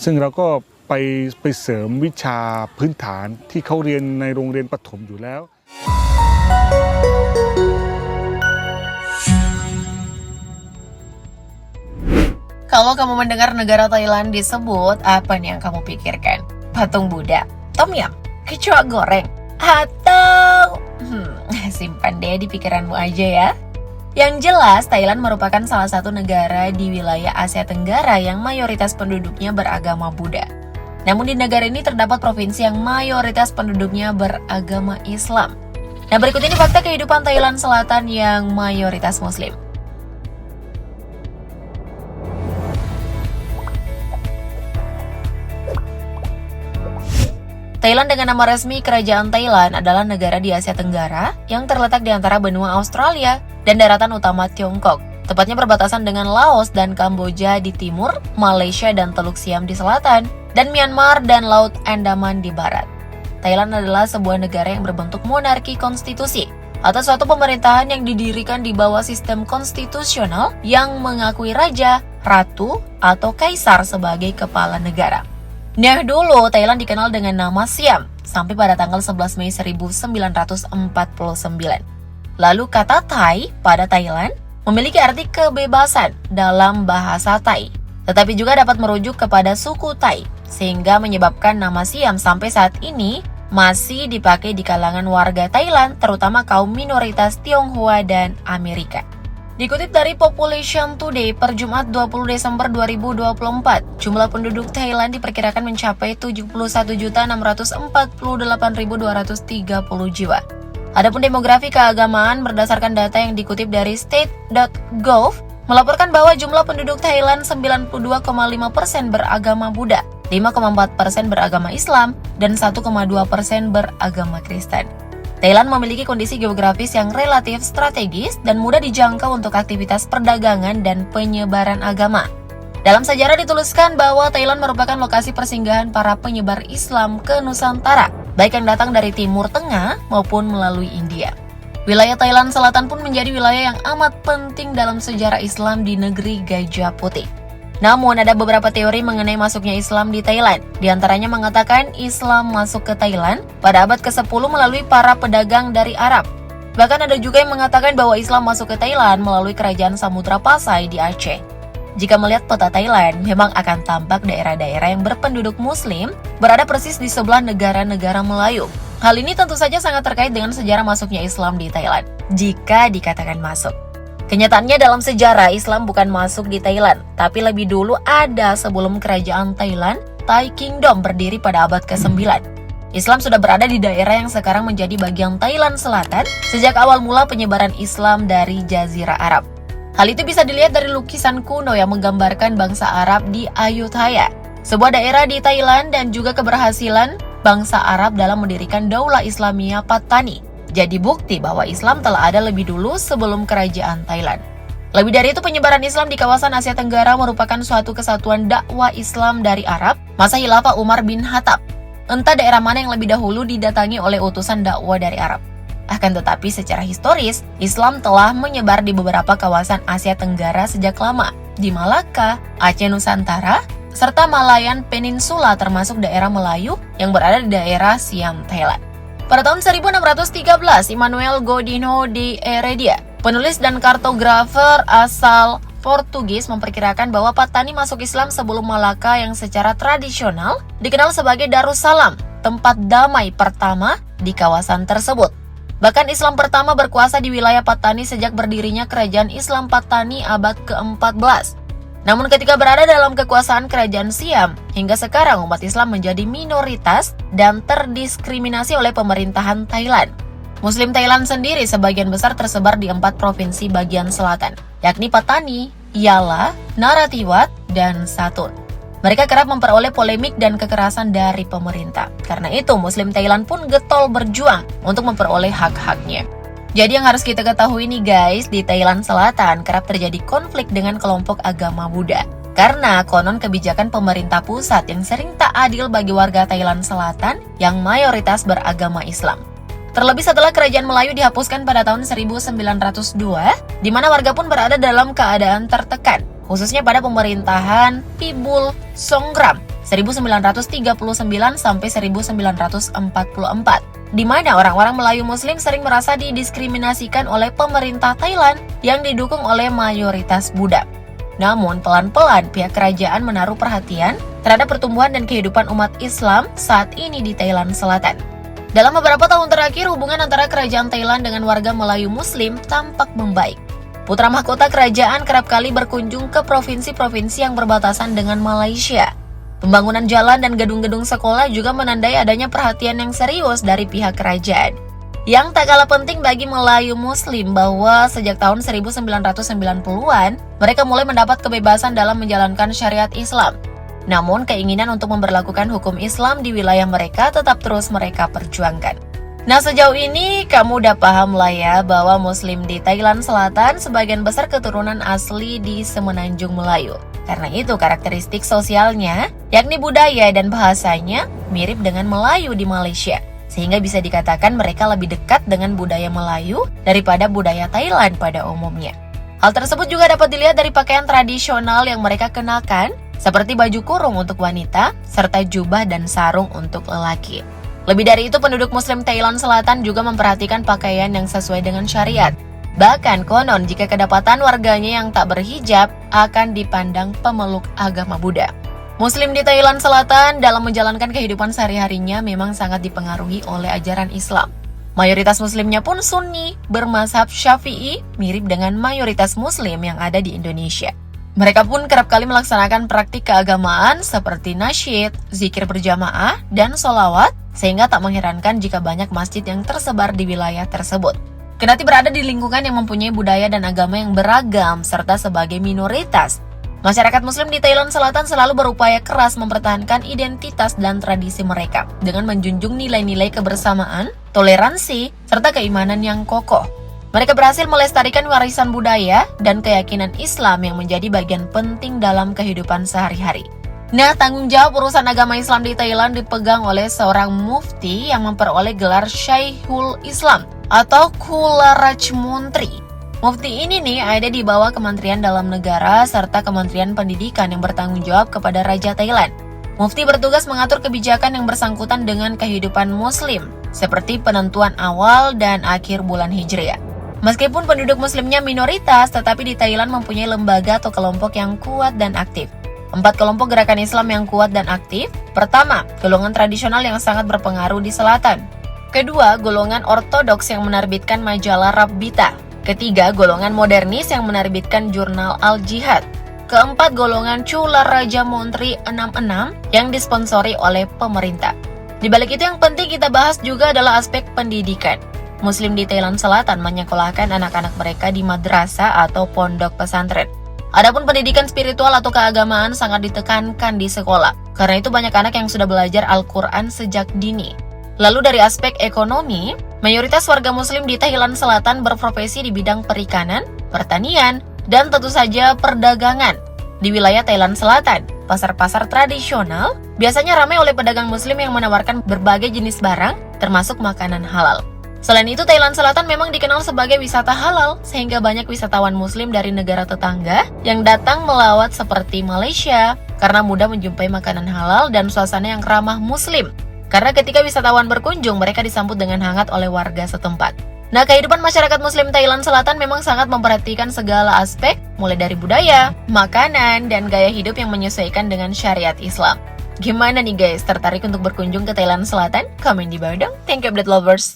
ซึ่งเราก็ไปเสริมวิชาพื้นฐานที่เขาเรียนในโรงเรียนประถมอยู่แล้ว Kalau kamu mendengar negara Thailand disebut, apa nih yang kamu pikirkan? Patung Buddha, tom yum, kecoa goreng, atau simpan deh di pikiranmu aja ya. Yang jelas, Thailand merupakan salah satu negara di wilayah Asia Tenggara yang mayoritas penduduknya beragama Buddha. Namun di negara ini terdapat provinsi yang mayoritas penduduknya beragama Islam. Nah, berikut ini fakta kehidupan Thailand Selatan yang mayoritas Muslim. Thailand dengan nama resmi Kerajaan Thailand adalah negara di Asia Tenggara yang terletak di antara benua Australia dan daratan utama Tiongkok, tepatnya berbatasan dengan Laos dan Kamboja di timur, Malaysia dan Teluk Siam di selatan, dan Myanmar dan Laut Andaman di barat. Thailand adalah sebuah negara yang berbentuk monarki konstitusi, atau suatu pemerintahan yang didirikan di bawah sistem konstitusional yang mengakui raja, ratu, atau kaisar sebagai kepala negara. Nah, dulu Thailand dikenal dengan nama Siam sampai pada tanggal 11 Mei 1949. Lalu kata Thai pada Thailand memiliki arti kebebasan dalam bahasa Thai, tetapi juga dapat merujuk kepada suku Thai, sehingga menyebabkan nama Siam sampai saat ini masih dipakai di kalangan warga Thailand, terutama kaum minoritas Tionghoa dan Amerika. Dikutip dari Population Today per Jumat 20 Desember 2024, jumlah penduduk Thailand diperkirakan mencapai 71.648.230 jiwa. Adapun demografi keagamaan berdasarkan data yang dikutip dari state.gov melaporkan bahwa jumlah penduduk Thailand 92,5% beragama Buddha, 5,4% beragama Islam, dan 1,2% beragama Kristen. Thailand memiliki kondisi geografis yang relatif strategis dan mudah dijangkau untuk aktivitas perdagangan dan penyebaran agama. Dalam sejarah dituliskan bahwa Thailand merupakan lokasi persinggahan para penyebar Islam ke Nusantara, baik yang datang dari Timur Tengah maupun melalui India. Wilayah Thailand Selatan pun menjadi wilayah yang amat penting dalam sejarah Islam di negeri Gajah Putih. Namun ada beberapa teori mengenai masuknya Islam di Thailand. Di antaranya mengatakan Islam masuk ke Thailand pada abad ke-10 melalui para pedagang dari Arab. Bahkan ada juga yang mengatakan bahwa Islam masuk ke Thailand melalui kerajaan Samudra Pasai di Aceh. Jika melihat peta Thailand, memang akan tampak daerah-daerah yang berpenduduk Muslim berada persis di sebelah negara-negara Melayu. Hal ini tentu saja sangat terkait dengan sejarah masuknya Islam di Thailand, jika dikatakan masuk. Kenyataannya dalam sejarah Islam bukan masuk di Thailand, tapi lebih dulu ada sebelum kerajaan Thailand, Thai Kingdom berdiri pada abad ke-9. Islam sudah berada di daerah yang sekarang menjadi bagian Thailand Selatan sejak awal mula penyebaran Islam dari Jazirah Arab. Hal itu bisa dilihat dari lukisan kuno yang menggambarkan bangsa Arab di Ayutthaya, sebuah daerah di Thailand, dan juga keberhasilan bangsa Arab dalam mendirikan Daulah Islamiyah Pattani. Jadi bukti bahwa Islam telah ada lebih dulu sebelum kerajaan Thailand. Lebih dari itu, penyebaran Islam di kawasan Asia Tenggara merupakan suatu kesatuan dakwah Islam dari Arab masa Khilafah Umar bin Khattab. Entah daerah mana yang lebih dahulu didatangi oleh utusan dakwah dari Arab. Akan tetapi secara historis, Islam telah menyebar di beberapa kawasan Asia Tenggara sejak lama, di Malaka, Aceh Nusantara, serta Malayan Peninsula termasuk daerah Melayu yang berada di daerah Siam, Thailand. Pada tahun 1613, Immanuel Godinho de Heredia, penulis dan kartografer asal Portugis, memperkirakan bahwa Pattani masuk Islam sebelum Malaka yang secara tradisional dikenal sebagai Darussalam, tempat damai pertama di kawasan tersebut. Bahkan Islam pertama berkuasa di wilayah Pattani sejak berdirinya kerajaan Islam Pattani abad ke-14. Namun ketika berada dalam kekuasaan kerajaan Siam, hingga sekarang umat Islam menjadi minoritas dan terdiskriminasi oleh pemerintahan Thailand. Muslim Thailand sendiri sebagian besar tersebar di 4 provinsi bagian selatan, yakni Pattani, Yala, Narathiwat, dan Satun. Mereka kerap memperoleh polemik dan kekerasan dari pemerintah. Karena itu, Muslim Thailand pun getol berjuang untuk memperoleh hak-haknya. Jadi yang harus kita ketahui nih guys, di Thailand Selatan kerap terjadi konflik dengan kelompok agama Buddha. Karena konon kebijakan pemerintah pusat yang sering tak adil bagi warga Thailand Selatan yang mayoritas beragama Islam. Terlebih setelah kerajaan Melayu dihapuskan pada tahun 1902, di mana warga pun berada dalam keadaan tertekan. khususnya pada pemerintahan Pibul Songgram 1939 sampai 1944, di mana orang-orang Melayu Muslim sering merasa didiskriminasikan oleh pemerintah Thailand yang didukung oleh mayoritas Buddha. Namun, pelan-pelan pihak kerajaan menaruh perhatian terhadap pertumbuhan dan kehidupan umat Islam saat ini di Thailand Selatan. Dalam beberapa tahun terakhir, hubungan antara kerajaan Thailand dengan warga Melayu Muslim tampak membaik. Putra mahkota kerajaan kerap kali berkunjung ke provinsi-provinsi yang berbatasan dengan Malaysia. Pembangunan jalan dan gedung-gedung sekolah juga menandai adanya perhatian yang serius dari pihak kerajaan. Yang tak kalah penting bagi Melayu Muslim bahwa sejak tahun 1990-an, mereka mulai mendapat kebebasan dalam menjalankan syariat Islam. Namun, keinginan untuk memberlakukan hukum Islam di wilayah mereka tetap terus mereka perjuangkan. Nah, sejauh ini kamu udah paham lah ya bahwa Muslim di Thailand Selatan sebagian besar keturunan asli di Semenanjung Melayu. Karena itu karakteristik sosialnya, yakni budaya dan bahasanya, mirip dengan Melayu di Malaysia. Sehingga bisa dikatakan mereka lebih dekat dengan budaya Melayu daripada budaya Thailand pada umumnya. Hal tersebut juga dapat dilihat dari pakaian tradisional yang mereka kenakan, seperti baju kurung untuk wanita, serta jubah dan sarung untuk lelaki. Lebih dari itu, penduduk Muslim Thailand Selatan juga memperhatikan pakaian yang sesuai dengan syariat. Bahkan konon jika kedapatan warganya yang tak berhijab akan dipandang pemeluk agama Buddha. Muslim di Thailand Selatan dalam menjalankan kehidupan sehari-harinya memang sangat dipengaruhi oleh ajaran Islam. Mayoritas Muslimnya pun Sunni, bermazhab Syafi'i, mirip dengan mayoritas Muslim yang ada di Indonesia. Mereka pun kerap kali melaksanakan praktik keagamaan seperti nasyid, zikir berjamaah, dan sholawat, sehingga tak mengherankan jika banyak masjid yang tersebar di wilayah tersebut. Kendati berada di lingkungan yang mempunyai budaya dan agama yang beragam, serta sebagai minoritas, masyarakat Muslim di Thailand Selatan selalu berupaya keras mempertahankan identitas dan tradisi mereka dengan menjunjung nilai-nilai kebersamaan, toleransi, serta keimanan yang kokoh. Mereka berhasil melestarikan warisan budaya dan keyakinan Islam yang menjadi bagian penting dalam kehidupan sehari-hari. Nah, tanggung jawab urusan agama Islam di Thailand dipegang oleh seorang mufti yang memperoleh gelar Syekhul Islam atau Kula Rajmuntri. Mufti ini nih ada di bawah Kementerian Dalam Negara serta Kementerian Pendidikan yang bertanggung jawab kepada Raja Thailand. Mufti bertugas mengatur kebijakan yang bersangkutan dengan kehidupan Muslim, seperti penentuan awal dan akhir bulan Hijriah. Meskipun penduduk Muslimnya minoritas, tetapi di Thailand mempunyai lembaga atau kelompok yang kuat dan aktif. 4 kelompok gerakan Islam yang kuat dan aktif. Pertama, golongan tradisional yang sangat berpengaruh di selatan. Kedua, golongan ortodoks yang menerbitkan majalah Rabbita. Ketiga, golongan modernis yang menerbitkan jurnal Al-Jihad. Keempat, golongan Chula Rajmuntri 66 yang disponsori oleh pemerintah. Di balik itu yang penting kita bahas juga adalah aspek pendidikan. Muslim di Thailand Selatan menyekolahkan anak-anak mereka di madrasah atau pondok pesantren. Adapun pendidikan spiritual atau keagamaan sangat ditekankan di sekolah. Karena itu banyak anak yang sudah belajar Al-Quran sejak dini. Lalu dari aspek ekonomi, mayoritas warga Muslim di Thailand Selatan berprofesi di bidang perikanan, pertanian, dan tentu saja perdagangan. Di wilayah Thailand Selatan, pasar-pasar tradisional biasanya ramai oleh pedagang Muslim yang menawarkan berbagai jenis barang, termasuk makanan halal. Selain itu, Thailand Selatan memang dikenal sebagai wisata halal, sehingga banyak wisatawan Muslim dari negara tetangga yang datang melawat seperti Malaysia, karena mudah menjumpai makanan halal dan suasana yang ramah Muslim. Karena ketika wisatawan berkunjung, mereka disambut dengan hangat oleh warga setempat. Nah, kehidupan masyarakat Muslim Thailand Selatan memang sangat memperhatikan segala aspek, mulai dari budaya, makanan, dan gaya hidup yang menyesuaikan dengan syariat Islam. Gimana nih guys, tertarik untuk berkunjung ke Thailand Selatan? Komen di bawah dong. Thank you update lovers.